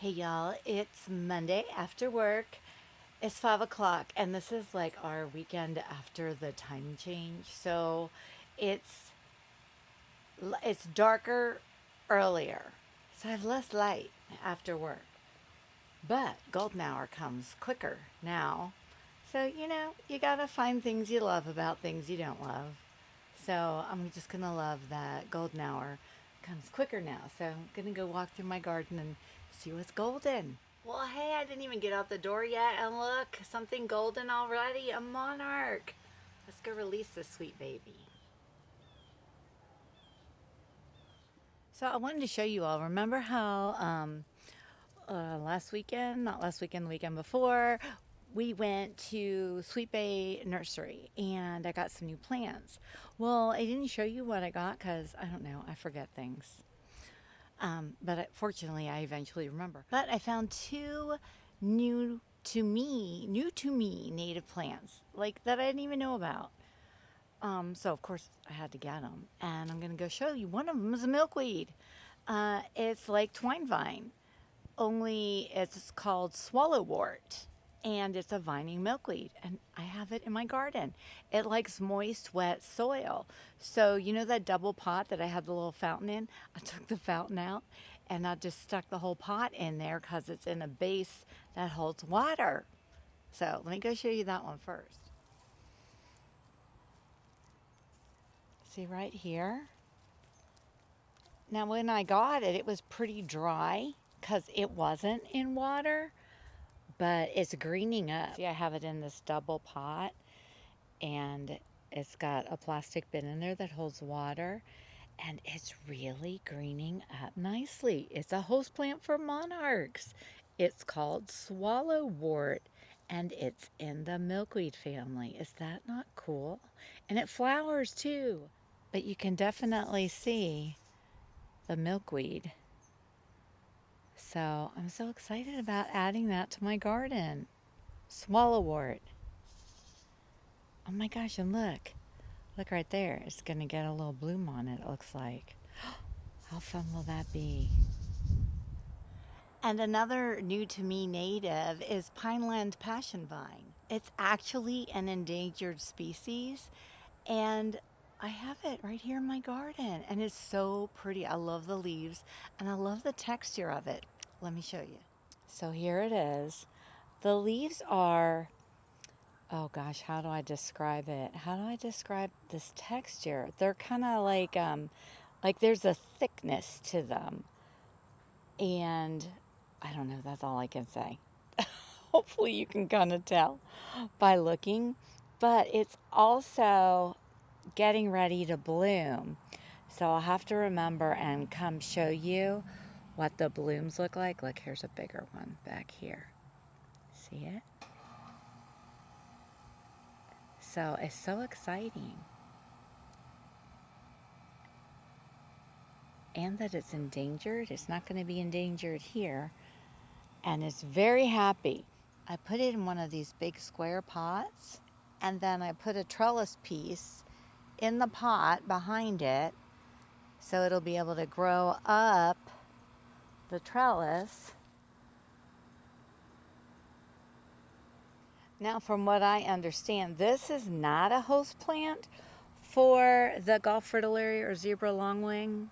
Hey y'all, it's Monday after work. It's 5 o'clock, and this is like our weekend after the time change. So it's it's darker earlier, so I have less light after work. But golden hour comes quicker now. So you gotta find things you love about things you don't love. So I'm just gonna love that golden hour comes quicker now. So I'm gonna go walk through my garden and see what's golden. Well, hey, I didn't even get out the door yet, and look, something golden already, a monarch. Let's go release this sweet baby. So I wanted to show you all, remember how last weekend, not last weekend, the weekend before, we went to Sweet Bay Nursery and I got some new plants. Well, I didn't show you what I got because I don't know, I forget things. But fortunately, I eventually remember. But I found two new to me native plants, like that I didn't even know about. So of course I had to get them, and I'm gonna go show you. One of them is a milkweed. It's like twine vine, only it's called swallowwort, and it's a vining milkweed, and I have it in my garden. It likes moist, wet soil. So you know that double pot that I had the little fountain in? I took the fountain out and I just stuck the whole pot in there because it's in a base that holds water. So let me go show you that one first. See right here? Now when I got it, it was pretty dry because it wasn't in water, but it's greening up. See, I have it in this double pot, and it's got a plastic bin in there that holds water, and it's really greening up nicely. It's a host plant for monarchs. It's called swallowwort, and it's in the milkweed family. Is that not cool? And it flowers too, but you can definitely see the milkweed. So I'm so excited about adding that to my garden. Swallowwort. Oh my gosh, and look right there. It's gonna get a little bloom on it, it looks like. How fun will that be? And another new to me native is Pineland passion vine. It's actually an endangered species, and I have it right here in my garden, and it's so pretty. I love the leaves, and I love the texture of it. Let me show you. So here it is. The leaves are, oh gosh, how do I describe it? How do I describe this texture? They're kind of like there's a thickness to them. And I don't know, that's all I can say. Hopefully you can kind of tell by looking. But it's also getting ready to bloom. So I'll have to remember and come show you what the blooms look like. Look, here's a bigger one back here. See it? So it's so exciting. And that it's endangered. It's not going to be endangered here. And it's very happy. I put it in one of these big square pots, and then I put a trellis piece in the pot behind it so it'll be able to grow up the trellis. Now, from what I understand, this is not a host plant for the Gulf fritillary or zebra longwing,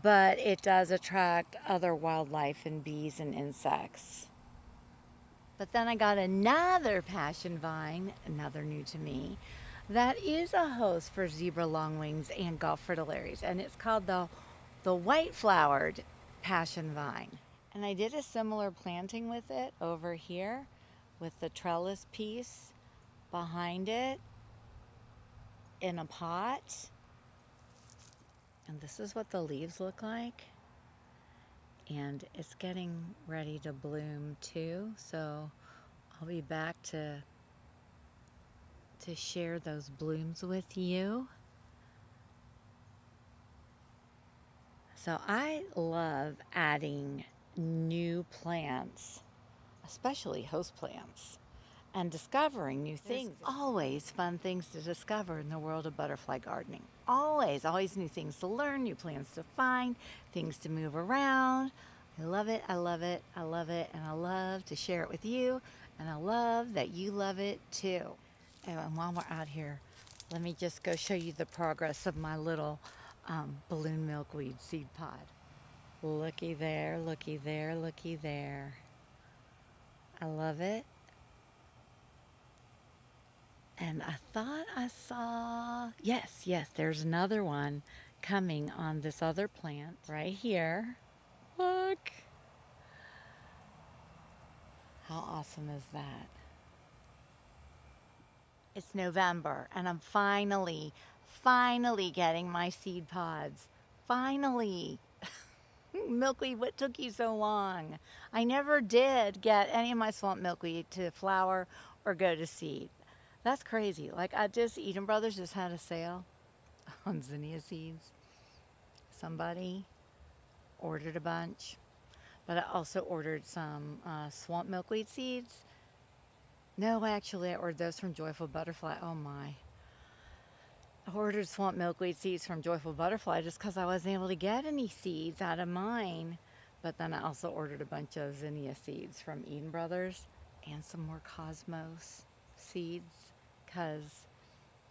but it does attract other wildlife and bees and insects. But then I got another passion vine, another new to me, that is a host for zebra longwings and Gulf fritillaries, and it's called the white flowered passion vine. And I did a similar planting with it over here with the trellis piece behind it in a pot. And this is what the leaves look like. And it's getting ready to bloom too. So I'll be back to share those blooms with you. So I love adding new plants, especially host plants, and discovering new things. There's always fun things to discover in the world of butterfly gardening. Always new things to learn, new plants to find, things to move around. I love it, I love it, I love it, and I love to share it with you, and I love that you love it too. Oh, and while we're out here, let me just go show you the progress of my little balloon milkweed seed pod. Looky there, looky there, looky there. I love it. And I thought I saw, yes, there's another one coming on this other plant right here. Look. How awesome is that? It's November and I'm finally getting my seed pods. Finally. Milkweed, what took you so long? I never did get any of my swamp milkweed to flower or go to seed. That's crazy. Like Eden Brothers just had a sale on zinnia seeds. Somebody ordered a bunch, but I also ordered some swamp milkweed seeds. No, actually I ordered those from Joyful Butterfly. Oh my. I ordered swamp milkweed seeds from Joyful Butterfly just because I wasn't able to get any seeds out of mine. But then I also ordered a bunch of zinnia seeds from Eden Brothers and some more cosmos seeds because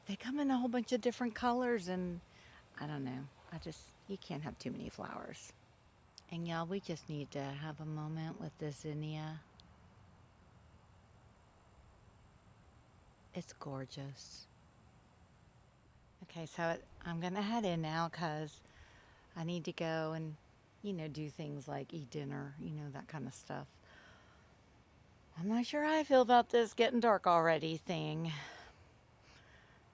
they come in a whole bunch of different colors and I don't know. You can't have too many flowers. And y'all, we just need to have a moment with this zinnia. It's gorgeous. Okay, so I'm gonna head in now because I need to go and, do things like eat dinner, that kind of stuff. I'm not sure how I feel about this getting dark already thing,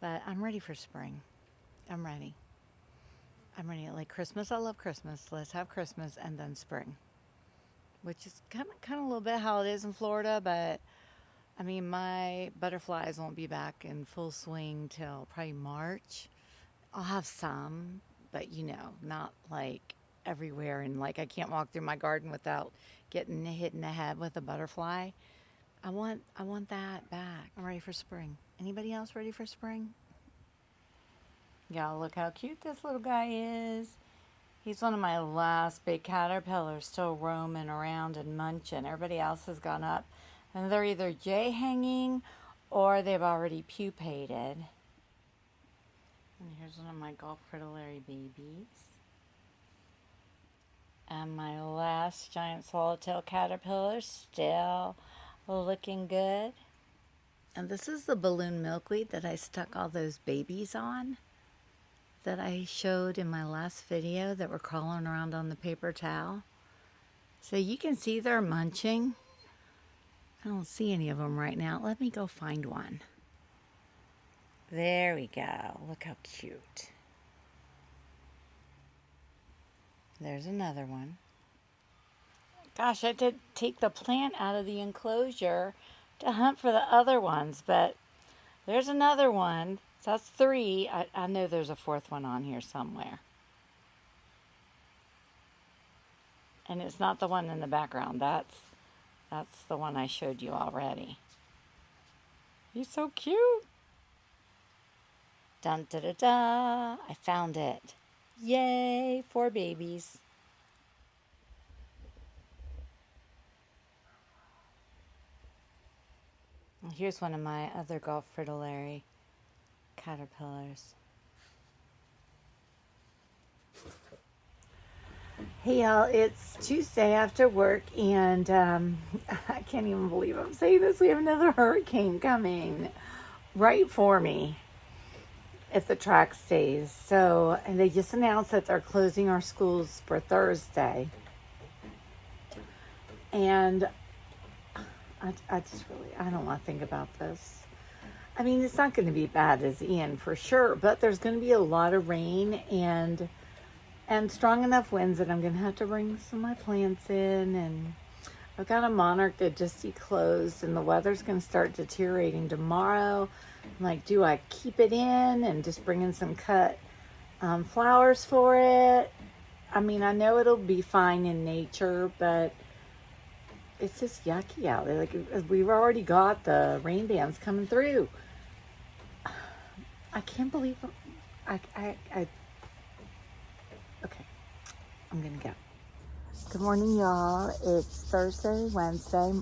but I'm ready for spring. I'm ready. Like Christmas. I love Christmas. Let's have Christmas and then spring, which is kind of a little bit how it is in Florida, but I mean, my butterflies won't be back in full swing till probably March. I'll have some, but not like everywhere. And like I can't walk through my garden without getting hit in the head with a butterfly. I want that back. I'm ready for spring. Anybody else ready for spring? Y'all, look how cute this little guy is. He's one of my last big caterpillars still roaming around and munching. Everybody else has gone up. And they're either J hanging or they've already pupated. And here's one of my Gulf fritillary babies. And my last giant swallowtail caterpillar still looking good. And this is the balloon milkweed that I stuck all those babies on that I showed in my last video that were crawling around on the paper towel. So you can see they're munching. I don't see any of them right now. Let me go find one. There we go. Look how cute. There's another one. Gosh, I did take the plant out of the enclosure to hunt for the other ones, but there's another one. So that's 3. I know there's a 4th one on here somewhere. And it's not the one in the background. That's the one I showed you already. He's so cute. Dun da da da. I found it. Yay, 4 babies. And here's one of my other Gulf fritillary caterpillars. Hey y'all, it's Tuesday after work and I can't even believe I'm saying this. We have another hurricane coming right for me if the track stays. So, and they just announced that they're closing our schools for Thursday. And I don't want to think about this. I mean, it's not going to be bad as Ian for sure, but there's going to be a lot of rain and strong enough winds that I'm going to have to bring some of my plants in. And I've got a Monarch that just eclosed and the weather's going to start deteriorating tomorrow. I'm like, do I keep it in and just bring in some cut flowers for it? I mean, I know it'll be fine in nature, but it's just yucky out there. Like, we've already got the rain bands coming through. I can't believe okay, I'm gonna go. Good morning, y'all. It's Wednesday.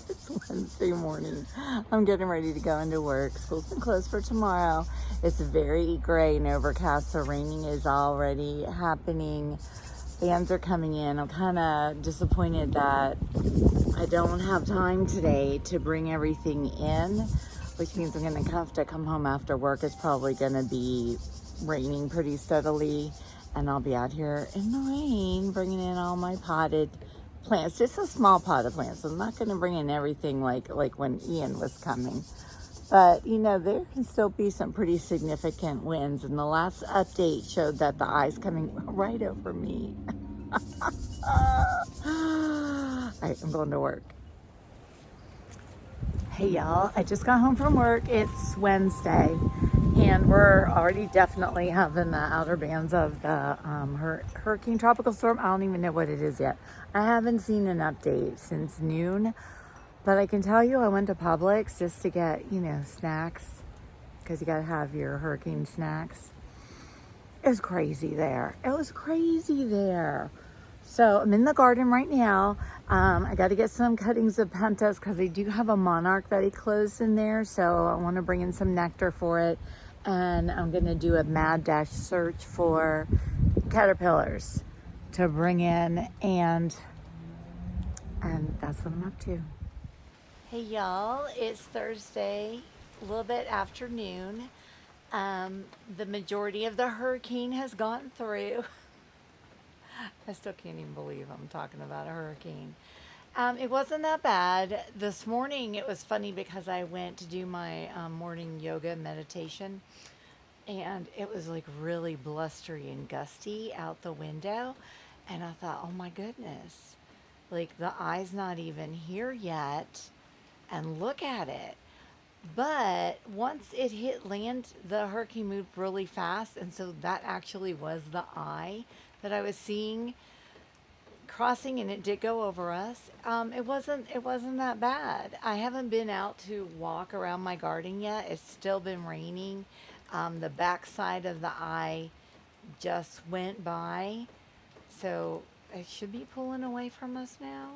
It's Wednesday morning. I'm getting ready to go into work. School's been closed for tomorrow. It's very gray and overcast, so raining is already happening. Fans are coming in. I'm kind of disappointed that I don't have time today to bring everything in, which means I'm going to have to come home after work. It's probably going to be raining pretty steadily, and I'll be out here in the rain bringing in all my potted plants. Just a small pot of plants. I'm not going to bring in everything like when Ian was coming. But, you know, there can still be some pretty significant winds. And the last update showed that the eye's coming right over me. All right, I'm going to work. Hey, y'all. I just got home from work. It's Wednesday. And we're already definitely having the outer bands of the hurricane tropical storm. I don't even know what it is yet. I haven't seen an update since noon. But I can tell you I went to Publix just to get, you know, snacks, because you got to have your hurricane snacks. It was crazy there. It was crazy there. So I'm in the garden right now. I got to get some cuttings of pentas because they do have a Monarch that he closed in there. So I want to bring in some nectar for it. And I'm going to do a mad dash search for caterpillars to bring in. And that's what I'm up to. Hey y'all, it's Thursday, a little bit afternoon. The majority of the hurricane has gone through. I still can't even believe I'm talking about a hurricane. It wasn't that bad. This morning it was funny because I went to do my morning yoga meditation, and it was like really blustery and gusty out the window. And I thought, oh my goodness, like the eye's not even here yet. And look at it. But once it hit land, the hurricane moved really fast, and so that actually was the eye that I was seeing crossing, and it did go over us. It wasn't that bad. I haven't been out to walk around my garden yet. It's still been raining. The back side of the eye just went by, so it should be pulling away from us now.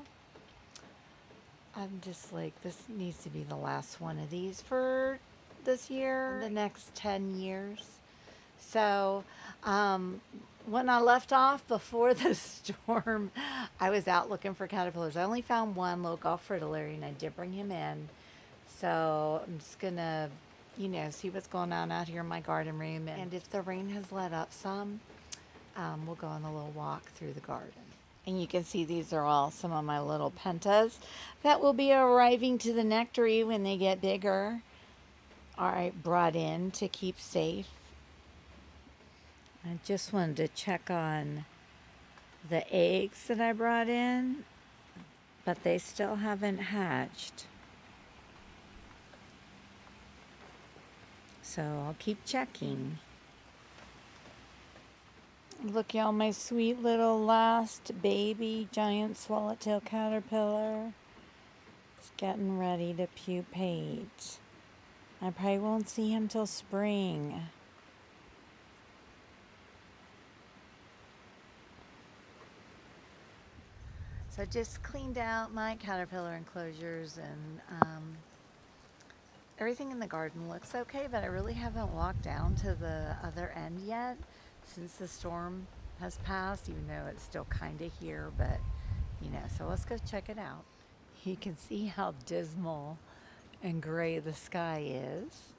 I'm just like, this needs to be the last one of these for this year, the next 10 years. So when I left off before the storm, I was out looking for caterpillars. I only found one little golf fritillary, and I did bring him in. So I'm just going to, you know, see what's going on out here in my garden room. And if the rain has let up some, we'll go on a little walk through the garden. And you can see these are all some of my little pentas that will be arriving to the nectary when they get bigger. All right, brought in to keep safe. I just wanted to check on the eggs that I brought in, but they still haven't hatched. So I'll keep checking. Look, y'all, my sweet little last baby giant swallowtail caterpillar. It's getting ready to pupate. I probably won't see him till spring. So I just cleaned out my caterpillar enclosures, and everything in the garden looks okay, but I really haven't walked down to the other end yet since the storm has passed, even though it's still kind of here, but you know, so let's go check it out. You can see how dismal and gray the sky is.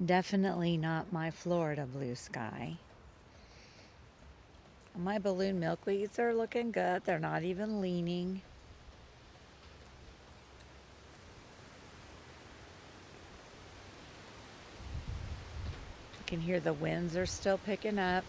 Definitely not my Florida blue sky. My balloon milkweeds are looking good. They're not even leaning. You can hear the winds are still picking up.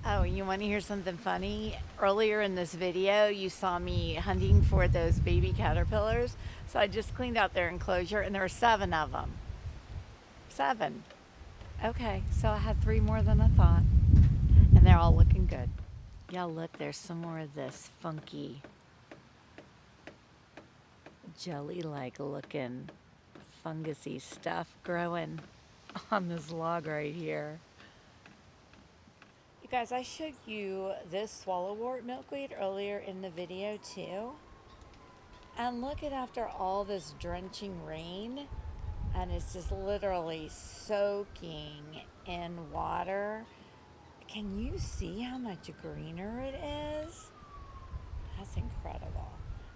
Oh, you want to hear something funny? Earlier in this video, you saw me hunting for those baby caterpillars. So I just cleaned out their enclosure, and there were 7 of them. 7. Okay, so I had 3 more than I thought. And they're all looking good. Y'all look, there's some more of this funky jelly-like looking fungusy stuff growing. on this log right here. You guys, I showed you this swallowwort milkweed earlier in the video too. And look at after all this drenching rain, and it's just literally soaking in water. Can you see how much greener it is? That's incredible.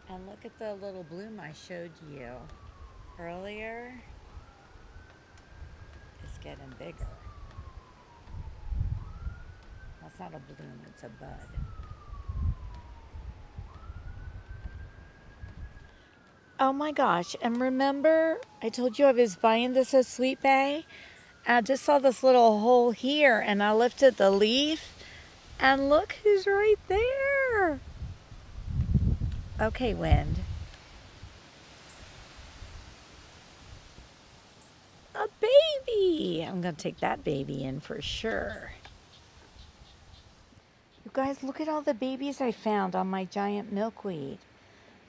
And look at the little bloom I showed you earlier. It's getting bigger. That's not a bloom, it's a bud. Oh my gosh, and remember I told you I was buying this at Sweet Bay? I just saw this little hole here and I lifted the leaf and look who's right there. Okay, wind. A baby. I'm gonna take that baby in for sure. You guys, look at all the babies I found on my giant milkweed.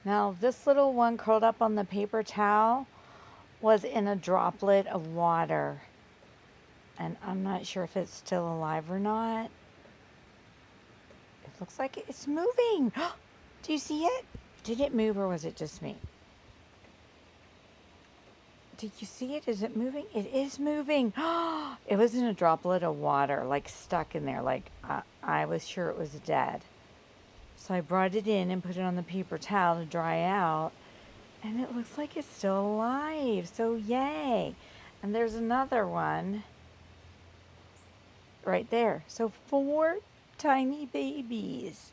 Now, this little one curled up on the paper towel was in a droplet of water. And I'm not sure if it's still alive or not. It looks like it's moving. Do you see it? Did it move or was it just me? Did you see it? Is it moving? It is moving. It was in a droplet of water, like stuck in there. Like I was sure it was dead. So I brought it in and put it on the paper towel to dry out. And it looks like it's still alive. So yay. And there's another one right there. So 4 tiny babies.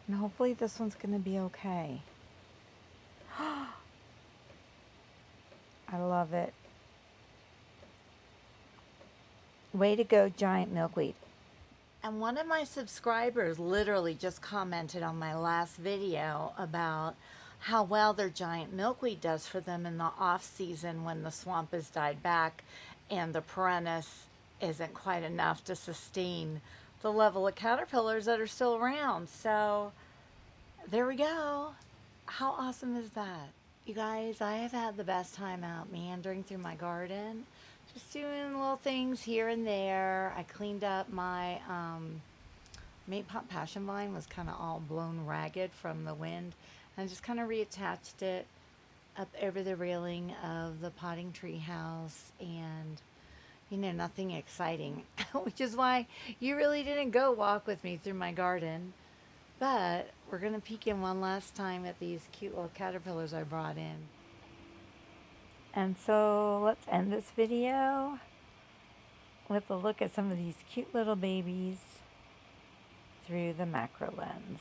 And hopefully this one's going to be okay. I love it. Way to go, giant milkweed. And one of my subscribers literally just commented on my last video about how well their giant milkweed does for them in the off season when the swamp has died back and the perennis isn't quite enough to sustain the level of caterpillars that are still around. So there we go. How awesome is that? You guys, I have had the best time out meandering through my garden, just doing little things here and there. I cleaned up my mate pot passion vine, was kind of all blown ragged from the wind, and just kind of reattached it up over the railing of the potting tree house, and you know, nothing exciting, which is why you really didn't go walk with me through my garden. But we're going to peek in one last time at these cute little caterpillars I brought in. And so let's end this video with a look at some of these cute little babies through the macro lens.